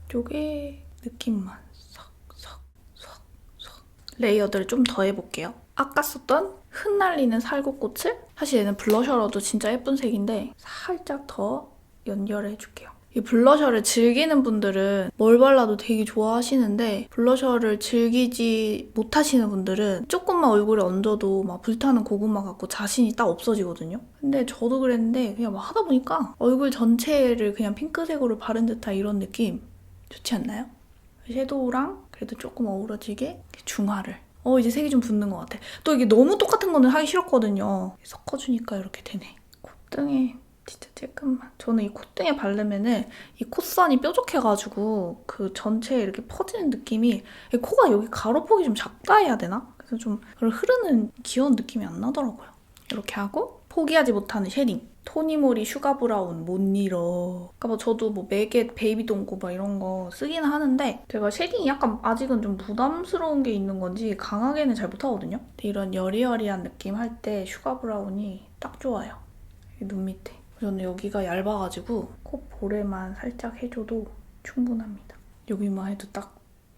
쪽에 느낌만 싹 레이어드를 좀 더 해볼게요. 아까 썼던 흩날리는 살구꽃을 사실 얘는 블러셔로도 진짜 예쁜 색인데 살짝 더 연결해줄게요. 이 블러셔를 즐기는 분들은 뭘 발라도 되게 좋아하시는데 블러셔를 즐기지 못하시는 분들은 조금만 얼굴에 얹어도 막 불타는 고구마 같고 자신이 딱 없어지거든요. 근데 저도 그랬는데 그냥 막 하다 보니까 얼굴 전체를 그냥 핑크색으로 바른 듯한 이런 느낌 좋지 않나요? 섀도우랑 그래도 조금 어우러지게 중화를 이제 색이 좀 붙는 것 같아. 또 이게 너무 똑같은 거는 하기 싫었거든요. 섞어주니까 이렇게 되네. 콧등에 진짜 조금만. 저는 이 콧등에 바르면은 이 콧선이 뾰족해가지고 그 전체에 이렇게 퍼지는 느낌이 코가 여기 가로폭이 좀 작다 해야 되나? 그래서 좀 흐르는 귀여운 느낌이 안 나더라고요. 이렇게 하고 포기하지 못하는 쉐딩. 토니모리 슈가 브라운 못 잃어. 그러니까 뭐 저도 뭐 맥의 베이비 동고 막 이런 거 쓰기는 하는데 제가 쉐딩이 약간 아직은 좀 부담스러운 게 있는 건지 강하게는 잘 못하거든요. 근데 이런 여리여리한 느낌 할 때 슈가 브라운이 딱 좋아요. 눈 밑에. 저는 여기가 얇아가지고 콧볼에만 살짝 해줘도 충분합니다. 여기만 해도 딱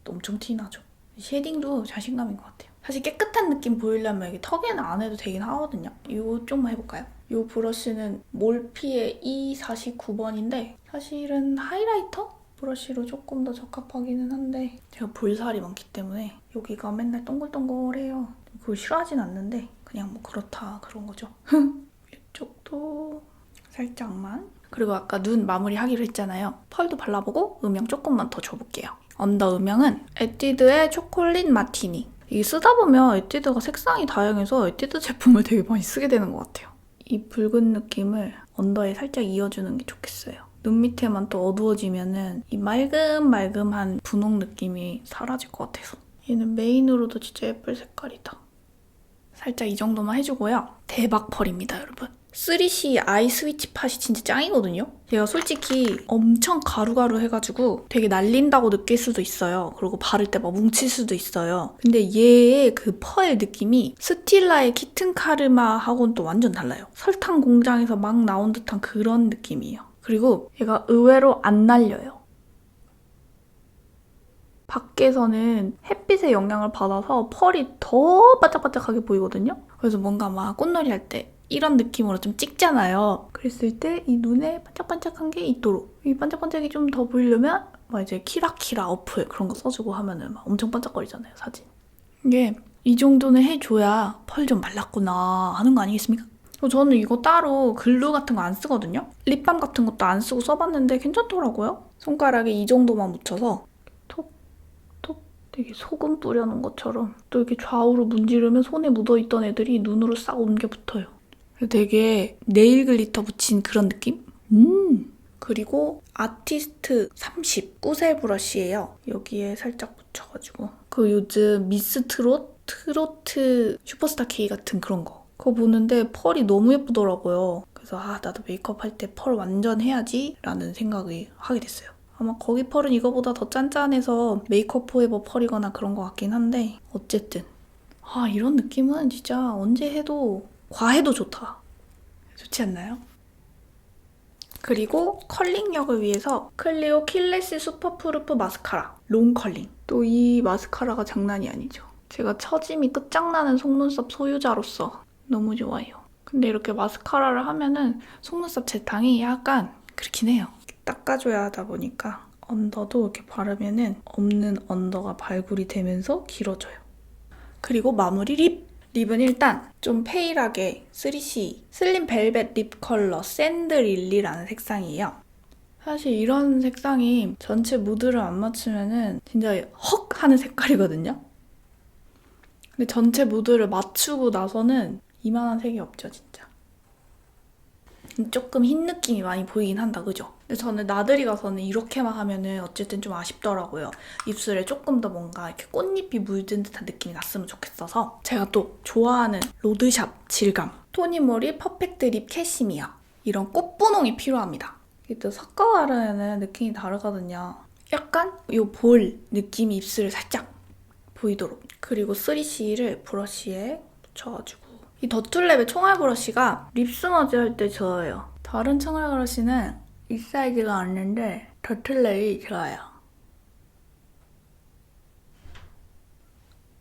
엄청 티나죠. 쉐딩도 자신감인 것 같아요. 사실 깨끗한 느낌 보이려면 여기 턱에는 안 해도 되긴 하거든요. 이거 좀만 해볼까요? 이 브러쉬는 몰피의 E49번인데 사실은 하이라이터 브러쉬로 조금 더 적합하기는 한데 제가 볼살이 많기 때문에 여기가 맨날 동글동글해요. 그걸 싫어하진 않는데 그냥 뭐 그렇다 그런 거죠. 이쪽도 살짝만. 그리고 아까 눈 마무리하기로 했잖아요. 펄도 발라보고 음영 조금만 더 줘볼게요. 언더 음영은 에뛰드의 초콜릿 마티니. 이게 쓰다 보면 에뛰드가 색상이 다양해서 에뛰드 제품을 되게 많이 쓰게 되는 것 같아요. 이 붉은 느낌을 언더에 살짝 이어주는 게 좋겠어요. 눈 밑에만 또 어두워지면은 이 말끔말끔한 분홍 느낌이 사라질 것 같아서. 얘는 메인으로도 진짜 예쁠 색깔이다. 살짝 이 정도만 해주고요. 대박 펄입니다, 여러분. 3C 아이 스위치 팟이 진짜 짱이거든요? 제가 솔직히 엄청 가루가루 해가지고 되게 날린다고 느낄 수도 있어요. 그리고 바를 때 막 뭉칠 수도 있어요. 근데 얘의 그 펄 느낌이 스틸라의 키튼 카르마하고는 또 완전 달라요. 설탕 공장에서 막 나온 듯한 그런 느낌이에요. 그리고 얘가 의외로 안 날려요. 밖에서는 햇빛의 영향을 받아서 펄이 더 바짝바짝하게 보이거든요? 그래서 뭔가 막 꽃놀이 할 때 이런 느낌으로 좀 찍잖아요. 그랬을 때 이 눈에 반짝반짝한 게 있도록 이 반짝반짝이 좀 더 보이려면 막 이제 키라키라 어플 그런 거 써주고 하면은 막 엄청 반짝거리잖아요, 사진. 이게 이 정도는 해줘야 펄 좀 말랐구나 하는 거 아니겠습니까? 저는 이거 따로 글루 같은 거 안 쓰거든요? 립밤 같은 것도 안 쓰고 써봤는데 괜찮더라고요. 손가락에 이 정도만 묻혀서 톡, 톡 되게 소금 뿌려놓은 것처럼 또 이렇게 좌우로 문지르면 손에 묻어있던 애들이 눈으로 싹 옮겨 붙어요. 되게 네일 글리터 붙인 그런 느낌? 그리고 아티스트 30 꾸셀 브러쉬예요. 여기에 살짝 묻혀가지고 그 요즘 미스 트로트 슈퍼스타 K 같은 그런 거 그거 보는데 펄이 너무 예쁘더라고요. 그래서 나도 메이크업 할 때 펄 완전 해야지 라는 생각을 하게 됐어요. 아마 거기 펄은 이거보다 더 짠짠해서 메이크업 포에버 펄이거나 그런 것 같긴 한데 어쨌든 이런 느낌은 진짜 언제 해도 과해도 좋다. 좋지 않나요? 그리고 컬링력을 위해서 클리오 킬레스 슈퍼프루프 마스카라 롱 컬링. 또 이 마스카라가 장난이 아니죠. 제가 처짐이 끝장나는 속눈썹 소유자로서 너무 좋아요. 근데 이렇게 마스카라를 하면은 속눈썹 재탕이 약간 그렇긴 해요. 닦아줘야 하다 보니까 언더도 이렇게 바르면은 없는 언더가 발굴이 되면서 길어져요. 그리고 마무리 립! 립은 일단 좀 페일하게 3C 슬림 벨벳 립 컬러 샌드릴리라는 색상이에요. 사실 이런 색상이 전체 무드를 안 맞추면은 진짜 헉 하는 색깔이거든요. 근데 전체 무드를 맞추고 나서는 이만한 색이 없죠, 진짜. 조금 흰 느낌이 많이 보이긴 한다, 그죠? 근데 저는 나들이 가서는 이렇게만 하면은 어쨌든 좀 아쉽더라고요. 입술에 조금 더 뭔가 이렇게 꽃잎이 물든 듯한 느낌이 났으면 좋겠어서 제가 또 좋아하는 로드샵 질감 토니모리 퍼펙트 립 캐시미어 이런 꽃분홍이 필요합니다. 이게 또 섞어 바르면 느낌이 다르거든요. 약간 이 볼 느낌이 입술에 살짝 보이도록 그리고 3C를 브러쉬에 묻혀가지고 이 더툴랩의 총알 브러쉬가 립 스머지 할 때 좋아요. 다른 총알 브러쉬는 이 사이즈가 없는데 더툴랩이 좋아요.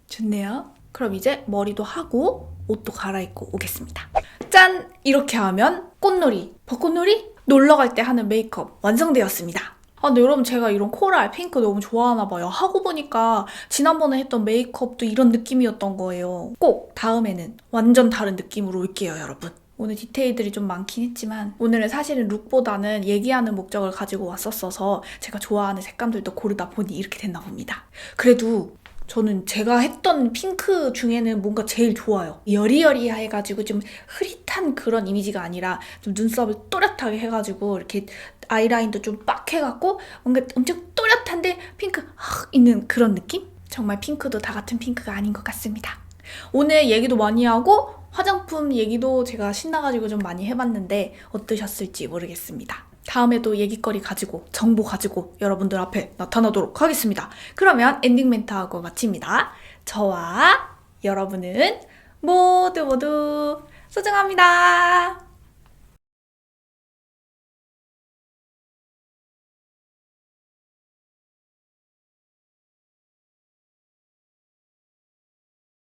좋네요. 그럼 이제 머리도 하고 옷도 갈아입고 오겠습니다. 짠! 이렇게 하면 꽃놀이, 벚꽃놀이? 놀러 갈 때 하는 메이크업 완성되었습니다. 근데 여러분 제가 이런 코랄, 핑크 너무 좋아하나 봐요. 하고 보니까 지난번에 했던 메이크업도 이런 느낌이었던 거예요. 꼭 다음에는 완전 다른 느낌으로 올게요, 여러분. 오늘 디테일들이 좀 많긴 했지만 오늘은 사실은 룩보다는 얘기하는 목적을 가지고 왔었어서 제가 좋아하는 색감들도 고르다 보니 이렇게 됐나 봅니다. 그래도 저는 제가 했던 핑크 중에는 뭔가 제일 좋아요. 여리여리해가지고 좀 흐릿한 그런 이미지가 아니라 좀 눈썹을 또렷하게 해가지고 이렇게 아이라인도 좀 빡 해갖고 뭔가 엄청 또렷한데 핑크 있는 그런 느낌? 정말 핑크도 다 같은 핑크가 아닌 것 같습니다. 오늘 얘기도 많이 하고 화장품 얘기도 제가 신나가지고 좀 많이 해봤는데 어떠셨을지 모르겠습니다. 다음에도 얘기거리 가지고 정보 가지고 여러분들 앞에 나타나도록 하겠습니다. 그러면 엔딩 멘트하고 마칩니다. 저와 여러분은 모두 소중합니다.